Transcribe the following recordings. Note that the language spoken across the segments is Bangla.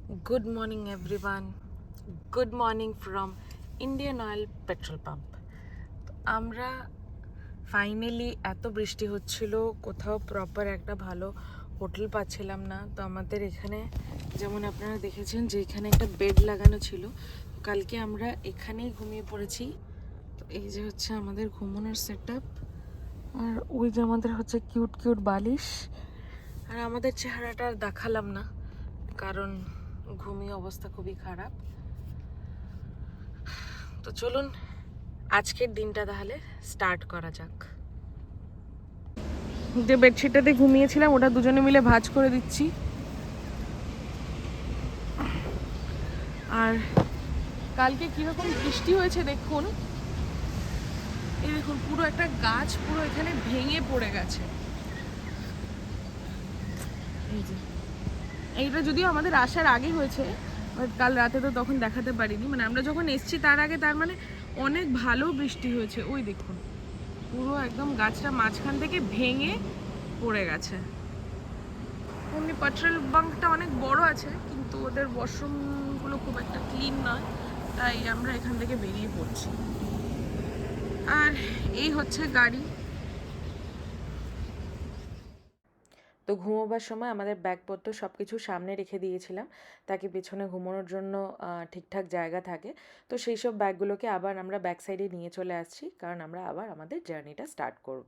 Good morning everyone. Good morning from Indian Oil petrol pump. আমরা ফাইনালি এত বৃষ্টি হচ্ছিল, কোথাও প্রপার একটা ভালো হোটেল পাচ্ছিলাম না। তো আমাদের এখানে যেমন আপনারা দেখেছেন যে এখানে একটা বেড লাগানো ছিল, কালকে আমরা এখানেই ঘুমিয়ে পড়েছি। তো এই যে হচ্ছে আমাদের ঘুমানোর সেটআপ, আর ওই যে আমাদের হচ্ছে কিউট কিউট বালিশ। আর আমাদের চেহারাটা আর দেখালাম না, কারণ ঘুমিয়ে অবস্থা খুবই খারাপ। তো চলুন আজকের দিনটা তাহলে স্টার্ট করা যাক। যে বেডশিটটাতে ঘুমিয়েছিলাম ওটা দুজনে মিলে ভাঁজ করে দিচ্ছি। আর কালকে কিরকম বৃষ্টি হয়েছে দেখুন, এই দেখুন পুরো একটা গাছ পুরো এখানে ভেঙে পড়ে গেছে। এই যে এইটা যদিও আমাদের আসার আগে হয়েছে, বাট কাল রাতে তো তখন দেখাতে পারিনি, মানে আমরা যখন এসছি তার আগে, তার মানে অনেক ভালো বৃষ্টি হয়েছে। ওই দেখুন পুরো একদম গাছটা মাঝখান থেকে ভেঙে পড়ে গেছে। এমনি পেট্রোল বাঙ্কটা অনেক বড় আছে, কিন্তু ওদের ওয়াশরুমগুলো খুব একটা ক্লিন নয়, তাই আমরা এখান থেকে বেরিয়ে পড়ছি। আর এই হচ্ছে গাড়ি। তো ঘুমোবার সময় আমাদের ব্যাগপত্র সব কিছু সামনে রেখে দিয়েছিলাম, তাকে পেছনে ঘুমানোর জন্য ঠিকঠাক জায়গা থাকে। তো সেই সব ব্যাগগুলোকে আবার আমরা ব্যাক সাইডে নিয়ে চলে আসছি, কারণ আমরা আবার আমাদের জার্নিটা স্টার্ট করব।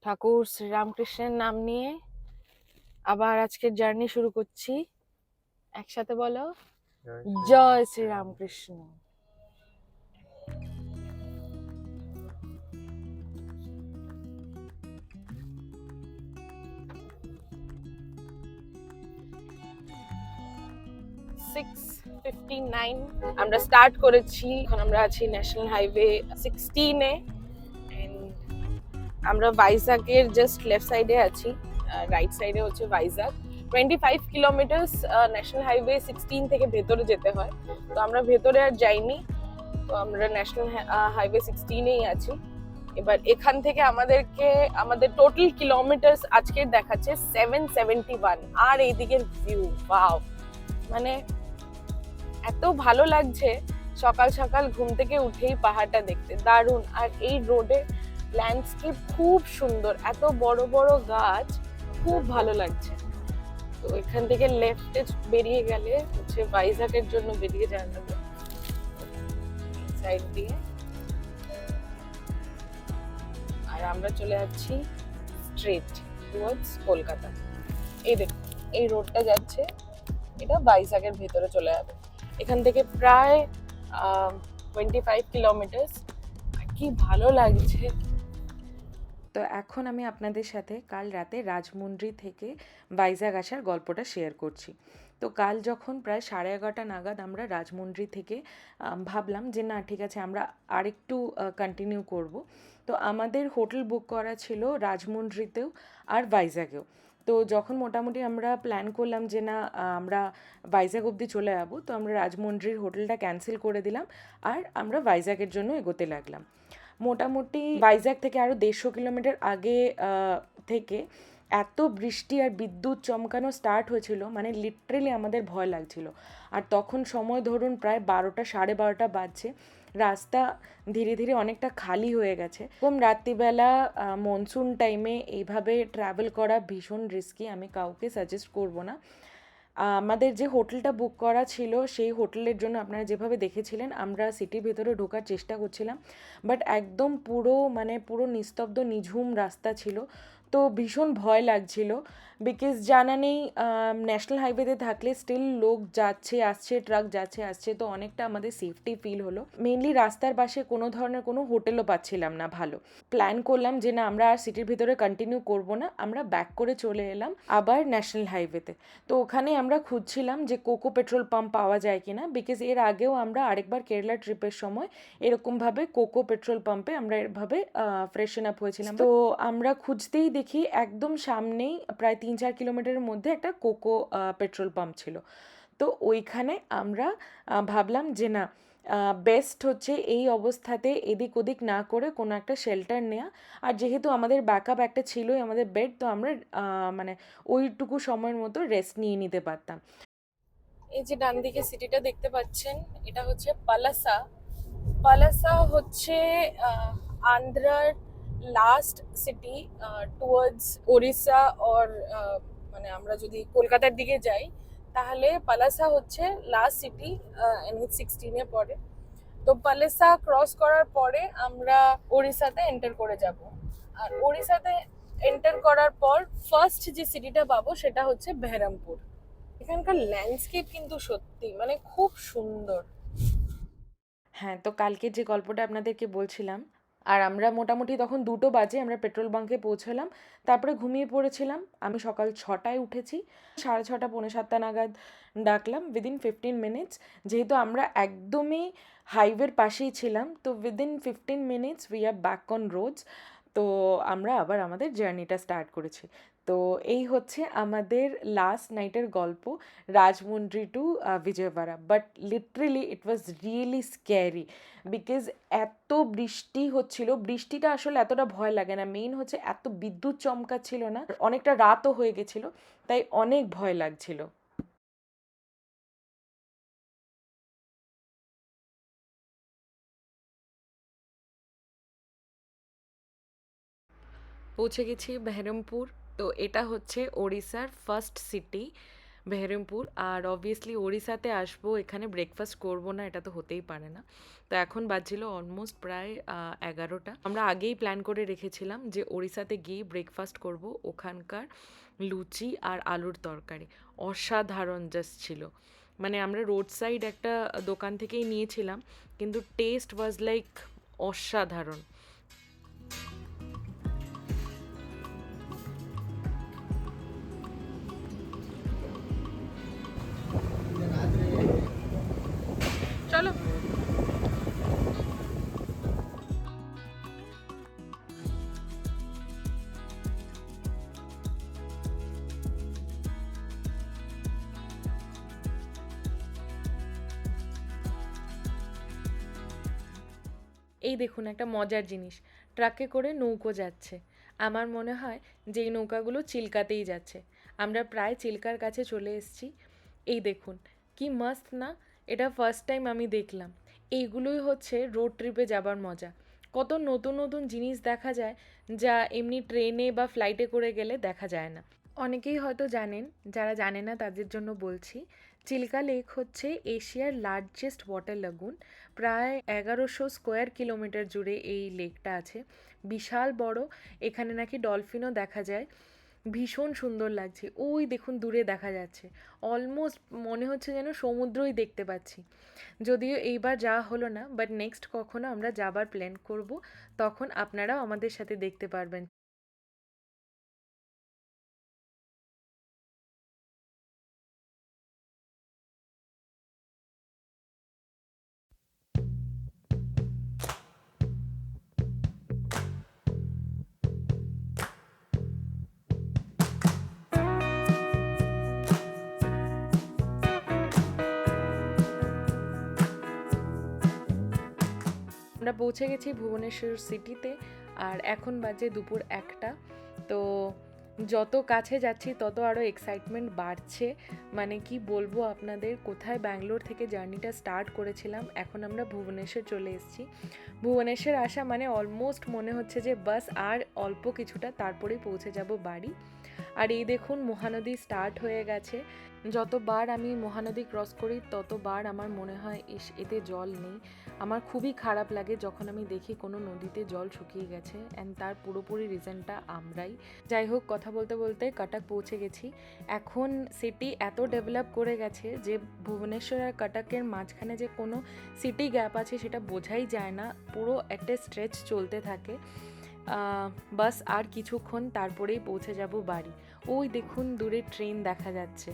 ঠাকুর শ্রীরামকৃষ্ণের নাম নিয়ে আবার আজকের জার্নি শুরু করছি। একসাথে বলো, জয় শ্রীরামকৃষ্ণ। 6:59 আমরা স্টার্ট করেছি। এখন আমরা আছি ন্যাশনাল হাইওয়ে 16-এ। আমরা ভাইজাগের জাস্ট লেফট সাইডে আছি, রাইট সাইডে হচ্ছে ভাইজাগ। 25 কিলোমিটার ন্যাশনাল হাইওয়ে 16 থেকে ভেতরে যেতে হয়, তো আমরা ভেতরে আর যাইনি। তো আমরা ন্যাশনাল হাইওয়ে 16-এই আছি। এবার এখান থেকে আমাদের টোটাল কিলোমিটার আজকে দেখাচ্ছে 771। আর এইদিকের ভিউ, ওয়াও, মানে এত ভালো লাগছে সকাল সকাল ঘুম থেকে উঠেই পাহাড়টা দেখতে, দারুণ। আর এই রোডের ল্যান্ডস্কেপ খুব সুন্দর, এত বড় বড় গাছ, খুব ভালো লাগছে। তো এখান থেকে লেফটে বেরিয়ে গেলে হচ্ছে ভাইজাগের জন্য বেরিয়ে যাওয়া যাবে সাইড দিয়ে। আর আমরা চলে যাচ্ছি স্ট্রেট টুয়ার্ডস কলকাতা। এই দেখুন এই রোডটা যাচ্ছে, এটা ভাইজাগের ভেতরে চলে যাবে। এখান থেকে প্রায় 25 কিলোমিটার। কি ভালো লাগছে। তো এখন আমি আপনাদের সাথে কাল রাতে রাজমুন্ড্রি থেকে ভাইজাগ আসার গল্পটা শেয়ার করছি। তো কাল যখন প্রায় 11:30 নাগাদ আমরা রাজমুন্ড্রি থেকে ভাবলাম যে না ঠিক আছে আমরা আরেকটু কন্টিনিউ করব। তো আমাদের হোটেল বুক করা ছিল রাজমুন্ড্রিতেও আর ভাইজাগেও। তো যখন মোটামুটি আমরা প্ল্যান করলাম যে না আমরা ভাইজাগ অবধি চলে যাবো, তো আমরা রাজমুন্ড্রির হোটেলটা ক্যান্সেল করে দিলাম আর আমরা ভাইজাগের জন্য এগোতে লাগলাম। মোটামুটি ভাইজ্যাগ থেকে আরও 150 কিলোমিটার আগে থেকে এত বৃষ্টি আর বিদ্যুৎ চমকানো স্টার্ট হয়েছিল, মানে লিটারেলি আমাদের ভয় লাগছিল। আর তখন সময় ধরুন প্রায় 12টা 12:30 বাজছে, রাস্তা ধীরে ধীরে অনেকটা খালি হয়ে গেছে। এরকম রাত্রিবেলা মনসুন টাইমে এইভাবে ট্রাভেল করা ভীষণ রিস্কি, আমি কাউকে সাজেস্ট করব না। আমাদের যে হোটেলটা বুক করা ছিল সেই হোটেলের জন্য আপনারা যেভাবে দেখেছিলেন আমরা সিটির ভেতরে ঢোকার চেষ্টা করছিলাম, বাট একদম পুরো নিস্তব্ধ নিঝুম রাস্তা ছিল। তো ভীষণ ভয় লাগছিল, বিকজ জানা নেই ন্যাশনাল হাইওয়েতে থাকলে স্টিল লোক যাচ্ছে আসছে, ট্রাক যাচ্ছে আসছে, তো অনেকটা আমাদের সেফটি ফিল হলো। মেনলি রাস্তার পাশে কোনো ধরনের কোনো হোটেলও পাচ্ছিলাম না ভালো। প্ল্যান করলাম যে না আমরা আর সিটির ভিতরে কন্টিনিউ করব না, আমরা ব্যাক করে চলে এলাম আবার ন্যাশনাল হাইওয়েতে। তো ওখানে আমরা খুঁজছিলাম যে কোকো পেট্রোল পাম্প পাওয়া যায় কিনা, বিকজ এর আগেও আমরা আরেকবার কেরালা ট্রিপের সময় এরকমভাবে কোকো পেট্রোল পাম্পে আমরা এভাবে ফ্রেশন আপ হয়েছিলাম। তো আমরা খুঁজতেই দেখি একদম সামনেই প্রায় 3-4 কিলোমিটারের মধ্যে একটা কোকো পেট্রোল পাম্প ছিল। তো ওইখানে আমরা ভাবলাম যে না, বেস্ট হচ্ছে এই অবস্থাতে এদিক ওদিক না করে কোনো একটা শেল্টার নেওয়া। আর যেহেতু আমাদের ব্যাকআপ একটা ছিলই, আমাদের বেড, তো আমরা মানে ওইটুকু সময়ের মতো রেস্ট নিয়ে নিতে পারতাম। এই যে ডান দিকে সিটিটা দেখতে পাচ্ছেন, এটা হচ্ছে পালাসা। পালাসা হচ্ছে আন্ধ্রার লাস্ট সিটি টুয়ার্ডস ওড়িশা। ওর মানে আমরা যদি কলকাতার দিকে যাই তাহলে পালাসা হচ্ছে লাস্ট সিটি, NH-16-এ পড়ে। তো পালাসা ক্রস করার পরে আমরা ওড়িশাতে এন্টার করে যাব। আর ওড়িশাতে এন্টার করার পর ফার্স্ট যে সিটিটা পাবো সেটা হচ্ছে বেহরামপুর। এখানকার ল্যান্ডস্কেপ কিন্তু সত্যি মানে খুব সুন্দর। হ্যাঁ, তো কালকে যে গল্পটা আপনাদেরকে বলছিলাম, আর আমরা মোটামুটি তখন 2টো বাজে আমরা পেট্রোল বাঙ্কে পৌঁছলাম। তারপরে ঘুমিয়ে পড়েছিলাম। আমি সকাল 6টায় উঠেছি, 6:30 পৌনে 7টা নাগাদ ডাকলাম। উইদিন 15 মিনিটস, যেহেতু আমরা একদমই হাইওয়ের পাশেই ছিলাম, তো within 15 minutes we are back on roads. তো আমরা আবার আমাদের জার্নিটা স্টার্ট করেছি। তো এই হচ্ছে আমাদের লাস্ট নাইটের গল্প, Rajahmundry to Vijayawada. But literally it was really scary, because এত বৃষ্টি হচ্ছিল। বৃষ্টিটা আসলে এতটা ভয় লাগে না, মেইন হচ্ছে এত বিদ্যুৎ চমকাচ্ছিল না, অনেকটা রাতও হয়ে গেছিল, তাই অনেক ভয় লাগছিল। পৌঁছে গেছি বেহরমপুর। তো এটা হচ্ছে ওড়িশার ফার্স্ট সিটি বেহরমপুর। আর অবভিয়াসলি ওড়িশাতে আসবো, এখানে ব্রেকফাস্ট করবো না এটা তো হতেই পারে না। তো এখন বাজছিল অলমোস্ট প্রায় 11টা। আমরা আগেই প্ল্যান করে রেখেছিলাম যে ওড়িশাতে গিয়ে ব্রেকফাস্ট করব। ওখানকার লুচি আর আলুর তরকারি অসাধারণ জাস্ট ছিল। মানে আমরা রোড সাইড একটা দোকান থেকেই নিয়েছিলাম, কিন্তু টেস্ট ওয়াজ লাইক অসাধারণ। চলো। এই দেখুন একটা মজার জিনিস, ট্রাকে করে নৌকো যাচ্ছে। আমার মনে হয় যে এই নৌকাগুলো চিল্কাতেই যাচ্ছে। আমরা প্রায় চিল্কার কাছে চলে এসেছি। এই দেখুন কি মাস্ত না, এটা ফার্স্ট টাইম আমি দেখলাম। এইগুলোই হচ্ছে রোড ট্রিপে যাবার মজা। কত নতুন নতুন জিনিস দেখা যায় যা এমনি ট্রেনে বা ফ্লাইটে করে গেলে দেখা যায় না। অনেকেই হয়তো জানেন, যারা জানে না তাদের জন্য বলছি। চিল্কা লেক হচ্ছে এশিয়ার লার্জেস্ট ওয়াটার লাগুন। প্রায় 1100 স্কোয়ার কিলোমিটার জুড়ে এই লেকটা আছে, বিশাল বড়। এখানে নাকি ডলফিনও দেখা যায়, ভীষণ সুন্দর লাগছে। ওই দেখুন দূরে দেখা যাচ্ছে, অলমোস্ট মনে হচ্ছে যেন সমুদ্রই দেখতে পাচ্ছি। যদিও এইবার যাওয়া হলো না, বাট নেক্সট কখনো আমরা যাবার প্ল্যান করব, তখন আপনারাও আমাদের সাথে দেখতে পারবেন। আমরা পৌঁছে গেছি ভুবনেশ্বর সিটিতে, আর এখন বাজে দুপুর 1টা। তো যত কাছে যাচ্ছি তত আরও এক্সাইটমেন্ট বাড়ছে। মানে কি বলবো আপনাদের, কোথায় ব্যাঙ্গালোর থেকে জার্নিটা স্টার্ট করেছিলাম, এখন আমরা ভুবনেশ্বর চলে এসেছি। ভুবনেশ্বর আসা মানে অলমোস্ট মনে হচ্ছে যে বাস আর অল্প কিছুটা তারপরেই পৌঁছে যাব বাড়ি। আর এই দেখুন মহানদী স্টার্ট হয়ে গেছে। যতবার আমি মহানদী ক্রস করি ততবার আমার মনে হয় ইস, এতে জল নেই। আমার খুবই খারাপ লাগে যখন আমি দেখি কোনো নদীতে জল শুকিয়ে গেছে, অ্যান্ড তার পুরোপুরি রিজনটা আমরাই। যাই হোক, কথা বলতে বলতে কটক পৌঁছে গেছি। এখন সিটি এত ডেভেলপ করে গেছে যে ভুবনেশ্বর আর কটকের মাঝখানে যে কোনো সিটি গ্যাপ আছে সেটা বোঝাই যায় না, পুরো একটা স্ট্রেচ চলতে থাকে। বাস আর কিছুক্ষণ তারপরেই পৌঁছে যাব বাড়ি। ওই দেখুন দূরে ট্রেন দেখা যাচ্ছে।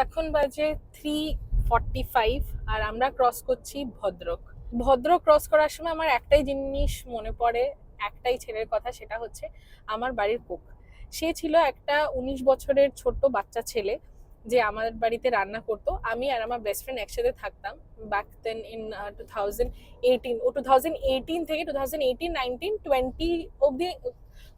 এখন বাজে 3:45 আর আমরা ক্রস করছি ভদ্রক। ভদ্রক ক্রস করার সময় আমার একটাই জিনিস মনে পড়ে, একটাই ছেলের কথা, সেটা হচ্ছে আমার বাড়ির কুক। সে ছিল একটা 19 বছরের ছোট্ট বাচ্চা ছেলে যে আমার বাড়িতে রান্না করতো। আমি আর আমার বেস্ট ফ্রেন্ড একসাথে থাকতাম ব্যাক দেন ইন 2018। ও 2018 থেকে 2018, 19, 20 অব্দি,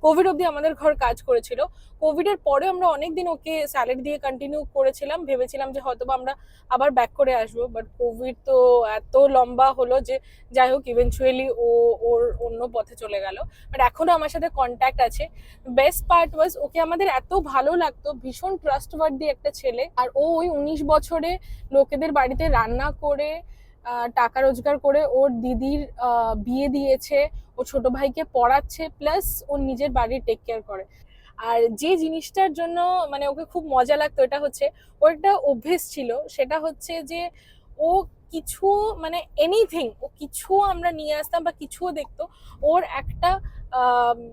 কোভিড অব্দি আমাদের ঘর কাজ করেছিল। কোভিডের পরে আমরা অনেকদিন ওকে স্যালারি দিয়ে কন্টিনিউ করেছিলাম, ভেবেছিলাম যে হয়তো আমরা আবার ব্যাক করে আসবো, বাট কোভিড তো এত লম্বা হলো যে যাই হোক ইভেনচুয়ালি ও ওর অন্য পথে চলে গেল। বাট এখনো আমার সাথে কন্ট্যাক্ট আছে। বেস্ট পার্ট ওয়াজ ওকে আমাদের এত ভালো লাগতো, ভীষণ ট্রাস্টওয়ার্দি একটা ছেলে। আর ও ওই 19 বছরে লোকেদের বাড়িতে রান্না করে টাকা রোজগার করে ওর দিদির বিয়ে দিয়েছে, ও ছোট ভাইকে পড়াচ্ছে, প্লাস ওর নিজের বাড়ি টেক কেয়ার করে। আর যে জিনিসটার জন্য মানে ওকে খুব মজা লাগতো এটা হচ্ছে ওর একটা অভ্যেস ছিল, সেটা হচ্ছে যে ও কিছু মানে এনিথিং, ও কিছু আমরা নিয়ে আসতাম বা কিছুও দেখতো, ওর একটা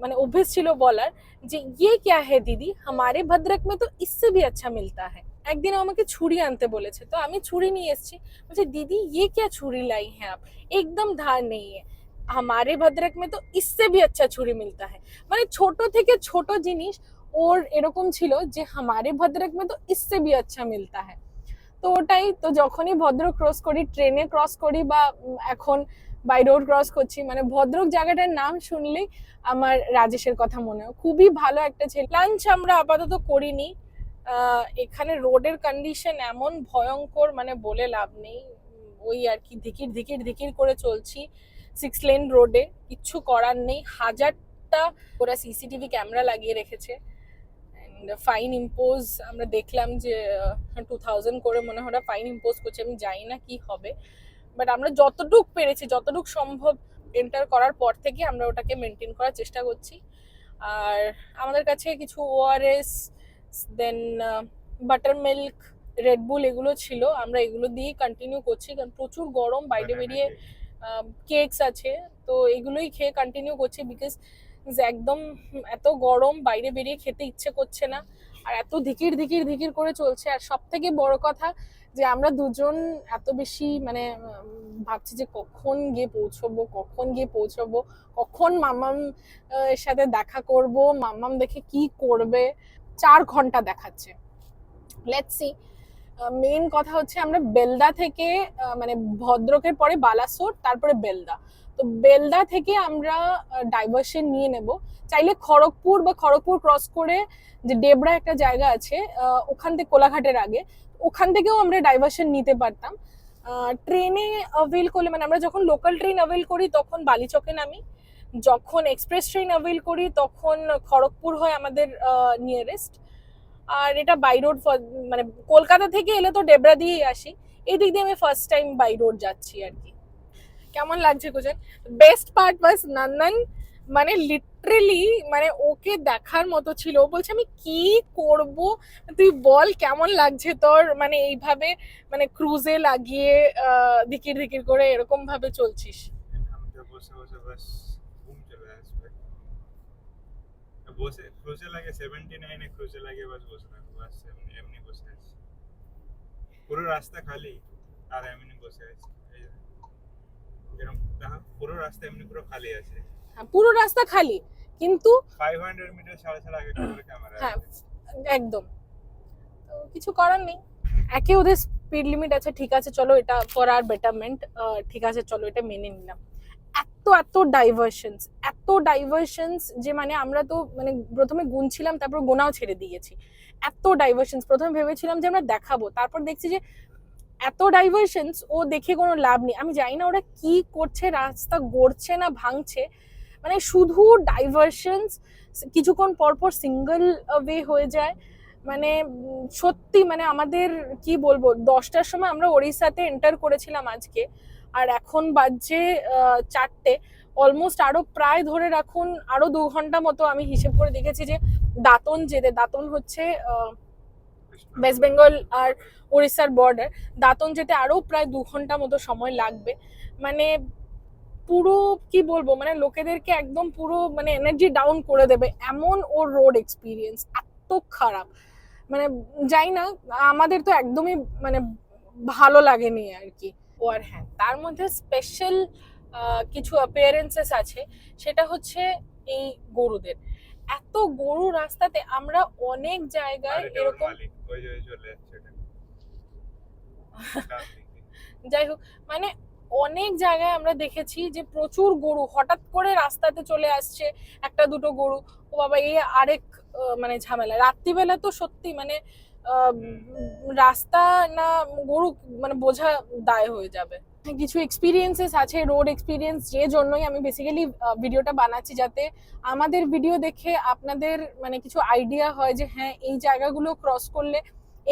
মানে অভ্যেস ছিল বলার যে ইয়ে ক্যা হে দিদি, হামারে ভদ্রক মে তো ইসসে ভি আচ্ছা মিলতা হ্যায়। একদিন আমাকে ছুরি আনতে বলেছে, তো আমি ছুরি নিয়ে এসেছি, বলছে দিদি ইয়ে ক্যা ছুরি লাই হ্যাঁ আপ, একদম ধার নেই हमारे भद्रक में तो इससे भी अच्छा छुरी मिलता है। মানে ছোট থেকে ছোট জিনিস ওর এরকম ছিল যে हमारे भद्रक में तो इससे भी अच्छा मिलता है। তো ওটাই তো, যখনই ভদ্রক ক্রস করি, ট্রেনে ক্রস করি বা এখন বাই রোড ক্রস করছি, মানে ভদ্রক জায়গাটার নাম শুনলেই আমার রাজেশের কথা মনে হয়। খুবই ভালো একটা ছেলে। লাঞ্চ আমরা আপাতত করিনি, এখানে রোডের কন্ডিশন এমন ভয়ঙ্কর মানে বলে লাভ নেই। ওই আর কি ধিকির ধিকির ধিকির করে চলছি 6 লেন রোডে, কিচ্ছু করার নেই। হাজারটা ওরা সিসিটিভি ক্যামেরা লাগিয়ে রেখেছে, ফাইন ইম্পোজ আমরা দেখলাম যে 2000 করে মনে হয় ফাইন ইম্পোজ করছে। আমি জানি না কি হবে, বাট আমরা যতটুক পেরেছি, যতটুক সম্ভব এন্টার করার পর থেকে আমরা ওটাকে মেনটেন করার চেষ্টা করছি। আর আমাদের কাছে কিছু ওআরএস, দেন বাটার মিল্ক, রেডবুল এগুলো ছিল, আমরা এগুলো দিয়েই কন্টিনিউ করছি, কারণ প্রচুর গরম, বাইরে বেরিয়ে কেকস আছে তো এগুলোই খেয়ে কন্টিনিউ করছি, বিকজ একদম এত গরম, বাইরে বেরিয়ে খেতে ইচ্ছে করছে না, আর এত ধিকির ধিকির ধিকির করে চলছে। আর সব থেকে বড় কথা যে আমরা দুজন এত বেশি মানে ভাবছি যে কখন গিয়ে পৌঁছবো, কখন মাম্মাম এর সাথে দেখা করব, মাম্মাম দেখে কি করবে। 4 ঘন্টা দেখাচ্ছে, লেটস সি। মেইন কথা হচ্ছে আমরা বেলদা থেকে মানে ভদ্রকের পরে বালাসোর, তারপরে বেলদা, তো বেলদা থেকে আমরা ডাইভার্সন নিয়ে নেব। চাইলে খড়গপুর বা খড়গপুর ক্রস করে যে ডেবরা একটা জায়গা আছে ওখান থেকে কোলাঘাটের আগে, ওখান থেকেও আমরা ডাইভার্সন নিতে পারতাম। ট্রেনে অ্যাভেল করলে মানে আমরা যখন লোকাল ট্রেন অ্যাভেল করি তখন বালিচকে নামি, যখন এক্সপ্রেস ট্রেন অ্যাভেল করি তখন খড়গপুর হয় আমাদের নিয়ারেস্ট। আর এটা বাই রোড, মানে কলকাতা থেকে এলে তো ডেবরা দিয়েই আসি, এই দিক দিয়ে আমি ফার্স্ট টাইম বাই রোড যাচ্ছি আর কি। কেমন লাগছে কুজন? বেস্ট পার্ট ওয়াজ নন্দন, মানে লিটারেলি মানে ওকে দেখার মতো ছিল। ও বলছে আমি কি করব, তুই বল কেমন লাগছে তোর, মানে এইভাবে মানে ক্রুজে লাগিয়ে ধিকির ধিকির করে এরকম ভাবে চলছিস। বসে ক্রুজে লাগে 79 এ ক্রুজে লাগে, বাস বসে থাকো, বাস এমনি বসে আছি, পুরো রাস্তা খালি আর এমনি বসে আছি। এরকম পুরো রাস্তা এমনি পুরো খালি আছে। হ্যাঁ পুরো রাস্তা খালি, কিন্তু 500 মিটার ছাড়া ছাড়া আগে করে ক্যামেরা। হ্যাঁ একদম, তো কিছু করার নেই। একে ওদের স্পিড লিমিট আছে, ঠিক আছে চলো এটা ফর আর বেটারমেন্ট, ঠিক আছে চলো এটা মেনে নিলাম। এত ডাইভারশনস যে মানে আমরা তো মানে প্রথমে গুনছিলাম, তারপর গোনাও ছেড়ে দিয়েছি। এত ডাইভারশনস, প্রথমে ভেবেছিলাম যে আমরা দেখাবো, তারপর দেখছি যে এত ডাইভারশনস ও দেখে কোনো লাভ নেই। আমি জানি না ওরা কি করছে, রাস্তা গড়ছে না ভাঙছে, মানে শুধু ডাইভারশনস, কিছুক্ষণ পরপর সিঙ্গেল ওয়ে হয়ে যায়। মানে সত্যি মানে আমাদের কি বলবো, 10টার সময় আমরা ওড়িশাতে এন্টার করেছিলাম আজকে, আর এখন বাজছে 4টে, অলমোস্ট আরো প্রায় ধরে রাখুন আরো 2 ঘন্টা মতো আমি হিসেব করে দেখেছি যে দাঁতন যেতে, দাঁতন হচ্ছে ওয়েস্ট বেঙ্গল আর ওড়িশার বর্ডার, দাঁতন যেতে আরো প্রায় 2 ঘন্টা মতো সময় লাগবে। মানে পুরো কি বলবো, মানে লোকেদেরকে একদম পুরো মানে এনার্জি ডাউন করে দেবে এমন ওর রোড এক্সপিরিয়েন্স, এত খারাপ। মানে যাই না, আমাদের তো একদমই মানে ভালো লাগেনি আর কি। ও আর হ্যাঁ, তার মধ্যে স্পেশাল কিছু অ্যাপিয়ারেন্সেস আছে, সেটা হচ্ছে এই গরুদের। এত গরু রাস্তাতে, আমরা অনেক জায়গায় এরকম, ওই যে চলে যাচ্ছে এটা যাই হোক, মানে অনেক জায়গায় আমরা দেখেছি যে প্রচুর গরু হঠাৎ করে রাস্তাতে চলে আসছে, একটা দুটো গরু, ও বাবা এই আরেক মানে ঝামেলা। রাত্রিবেলা তো সত্যি মানে রাস্তা না গরু মানে বোঝা দায় হয়ে যাবে। কিছু এক্সপিরিয়েন্সেস আছে, রোড এক্সপিরিয়েন্স, যে জন্যই আমি বেসিক্যালি ভিডিওটা বানাচ্ছি, যাতে আমাদের ভিডিও দেখে আপনাদের মানে কিছু আইডিয়া হয় যে হ্যাঁ এই জায়গাগুলো ক্রস করলে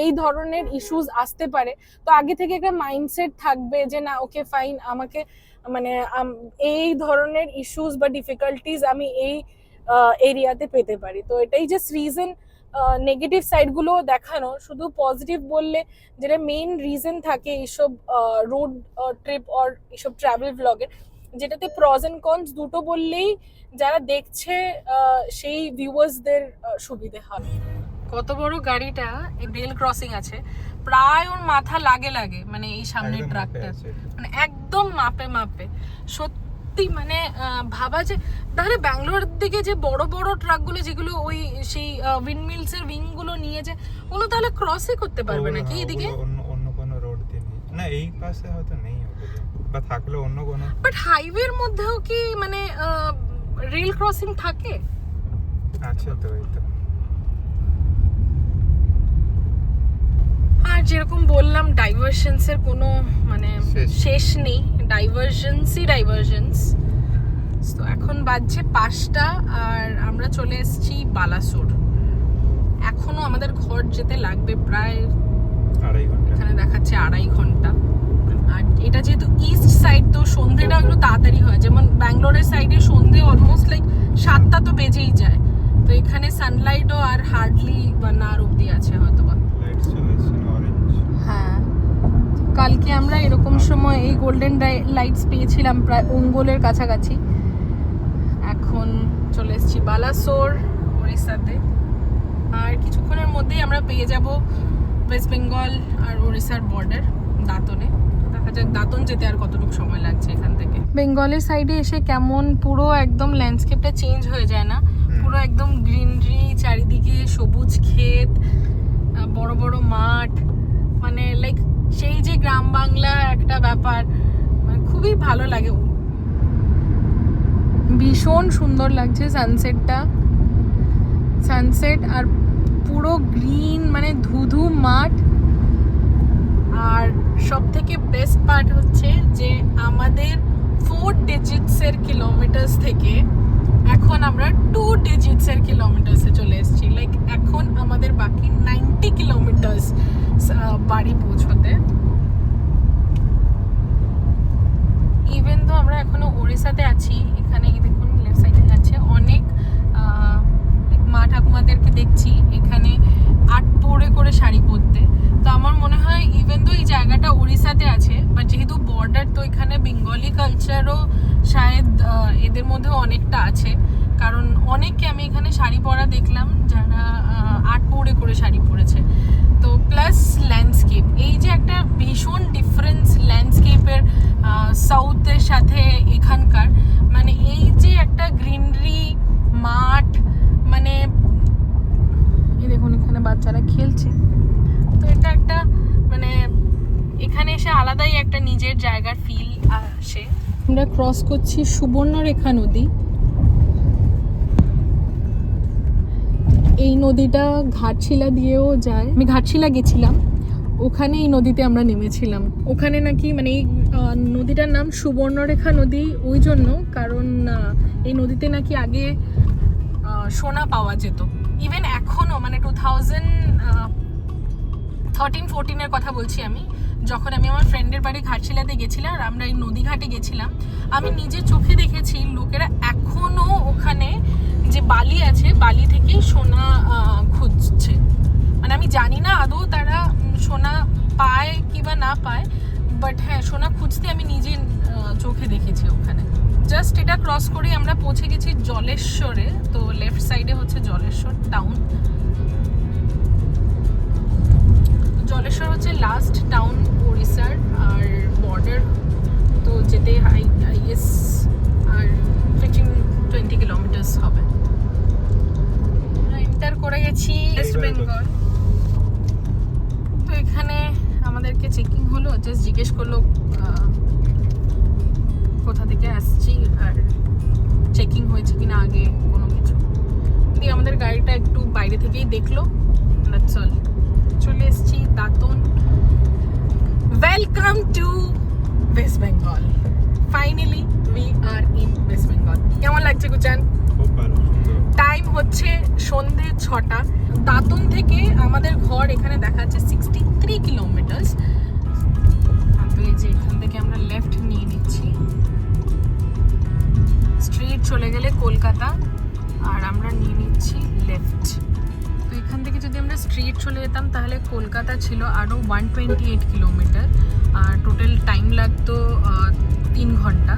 এই ধরনের ইস্যুস আসতে পারে। তো আগে থেকে একটা মাইন্ডসেট থাকবে যে না ওকে ফাইন, আমাকে মানে এই ধরনের ইস্যুস বা ডিফিকাল্টিজ আমি এই এরিয়াতে পেতে পারি। তো এটাই জাস্ট রিজন, নেগেটিভ সাইডগুলো দেখানো, শুধু পজিটিভ বললে যেটা মেইন রিজন থাকে এইসব রোড ট্রিপ অর এইসব ট্রাভেল ব্লগের, যেটাতে প্রস অ্যান্ড কনস দুটো বললেই যারা দেখছে সেই ভিউয়ার্সদের সুবিধে হয়। কত বড় গাড়িটা, রেল ক্রসিং আছে, প্রায় ওর মাথা লাগে লাগে, মানে এই সামনের ট্রাকটা মানে একদম মাপে মাপে। সত্যি মানে ভাবা যে তাহলে ব্যাঙ্গালোর দিকে যে বড় বড় ট্রাকগুলো যেগুলো ওই সেই উইন্ডমিলস এর উইং গুলো নিয়ে যায়, ওগুলো তাহলে ক্রসই করতে পারবে নাকি এদিকে? অন্য কোনো রোড দিয়ে না, এই পাশে হয়তো নেই ওগুলো, বা থাকলে অন্য কোনো। বাট হাইওয়ের মধ্যেও কি মানে রেল ক্রসিং থাকে? আচ্ছা, তো এই তো। আর যেরকম বললাম, ডাইভারশনস এর কোনো মানে শেষ নেই, ডাইভারশনস। তো এখন বাজছে 5টা আর আমরা চলে এসেছি বালাসোর। এখনো আমাদের ঘর যেতে লাগবে প্রায় 2.5 ঘন্টা, এখানে দেখাচ্ছে 2.5 ঘন্টা। আর এটা যেহেতু ইস্ট সাইড, তো সন্ধ্যেটা একটু তাড়াতাড়ি হয়, যেমন ব্যাঙ্গালোরের সাইডে সন্ধ্যে অলমোস্ট লাইক 7টা তো বেজেই যায়। তো এখানে সানলাইটও আর হার্ডলি বা না অব্দি আছে হয়তো বা। হ্যাঁ, কালকে আমরা এরকম সময় এই গোল্ডেন লাইটস পেয়েছিলাম প্রায় অঙ্গলের কাছাকাছি। এখন চলে এসেছি বালাসোর, ওড়িশাতে। আর কিছুক্ষণের মধ্যেই আমরা পেয়ে যাব ওয়েস্ট বেঙ্গল আর ওড়িশার বর্ডার, দাঁতনে। দেখা যাক দাঁতন যেতে আর কতটুকু সময় লাগছে এখান থেকে। বেঙ্গলের সাইডে এসে কেমন পুরো একদম ল্যান্ডস্কেপটা চেঞ্জ হয়ে যায় না? পুরো একদম গ্রিনারি, চারিদিকে সবুজ ক্ষেত, বড় বড় মাঠ, মানে লাইক সেই যে গ্রাম বাংলা একটা ব্যাপার, মানে খুবই ভালো লাগে। ভীষণ সুন্দর লাগছে সানসেট আর পুরো গ্রিন, মানে ধুধু মাঠ। আর সব থেকে বেস্ট পার্ট হচ্ছে যে আমাদের 4 ডিজিটসের কিলোমিটার্স থেকে এখন আমরা 2 ডিজিটসের কিলোমিটার্সে চলে এসেছি। লাইক এখন আমাদের বাকি 90 কিলোমিটার্স বাড়ি পৌঁছতে। ইভেন তো আমরা এখনো ওড়িশাতে আছি, এখানে দেখুন লেফট সাইডে যাচ্ছে অনেক মা ঠাকুমাদেরকে দেখছি এখানে আট পরে করে শাড়ি পরতে। তো আমার মনে হয় ইভেন তো এই জায়গাটা ওড়িশাতে আছে, বাট যেহেতু বর্ডার, তো এখানে বেঙ্গলি কালচারও শায়দ এদের মধ্যেও অনেকটা আছে। কারণ অনেককে আমি এখানে শাড়ি পরা দেখলাম যারা আট পরে করে শাড়ি পরেছে। তো প্লাস ল্যান্ডস্কেপ, এই যে একটা ভীষণ ডিফারেন্স ল্যান্ডস্কেপের সাউথের সাথে এখানকার, মানে এই যে একটা গ্রিনারি মাঠ, মানে এই দেখুন এখানে বাচ্চারা খেলছে। তো এটা একটা মানে এখানে এসে আলাদাই একটা নিজের জায়গার ফিল আসে। আমরা ক্রস করছি সুবর্ণরেখা নদী। এই নদীটা ঘাটশিলা দিয়েও যায়, আমি ঘাটশিলা গেছিলাম, ওখানে এই নদীতে আমরা নেমেছিলাম। ওখানে নাকি মানে এই নদীটার নাম সুবর্ণরেখা নদী ওই জন্য কারণ এই নদীতে নাকি আগে সোনা পাওয়া যেত। ইভেন এখনও মানে 2013-14 কথা বলছি আমি, যখন আমি আমার ফ্রেন্ডের বাড়ি ঘাটশিলাতে গেছিলাম আর আমরা এই নদী ঘাটে গেছিলাম, আমি নিজের চোখে দেখেছি লোকেরা এখনো ওখানে যে বালি আছে, বালি থেকে সোনা খুঁজছে। মানে আমি জানি না আদৌ তারা সোনা পায় কি বা না পায়, বাট হ্যাঁ সোনা খুঁজতে আমি নিজে চোখে দেখেছি ওখানে। জাস্ট এটা ক্রস করে আমরা পৌঁছে গেছি জলেশ্বরে। তো লেফট সাইডে হচ্ছে জলেশ্বর টাউন। 20 কিলোমিটার্স হবে। এন্টার করে গেছি ওয়েস্ট বেঙ্গল। তো এখানে আমাদেরকে চেকিং হলো, জাস্ট জিজ্ঞেস করলো কোথা থেকে আসছি আর চেকিং হয়েছে কিনা আগে কোনো কিছু। দিয়ে আমাদের গাড়িটা একটু বাইরে থেকেই দেখলো, দ্যাটস অল। চলে এসেছি Dantan. Welcome to West Bengal. Finally we are in West Bengal. কেমন লাগছে গুচান? খুব ভালো, সুন্দর। টাইম হচ্ছে সন্ধে 6টা। দাঁতন থেকে আমাদের ঘর এখানে দেখাচ্ছে 63 কিলোমিটার। তো এই যে এখান থেকে আমরা লেফট নিয়ে নিচ্ছি, স্ট্রেট চলে গেলে কলকাতা, আর আমরা নিয়ে নিচ্ছি লেফট। তো এখান থেকে যদি আমরা স্ট্রেট চলে যেতাম তাহলে কলকাতা ছিল আরও 128 কিলোমিটার, আর টোটাল টাইম লাগতো 3 ঘন্টা।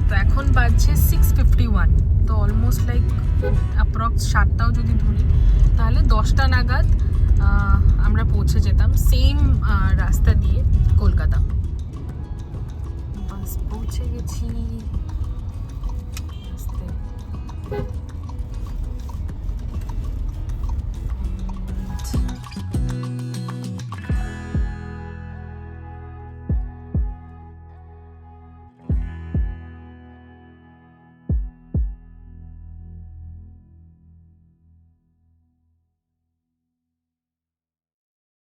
তো এখন বাজছে 6:51, তো অলমোস্ট লাইক অ্যাপ্রক্স 7টাও যদি ধরি তাহলে 10টা নাগাদ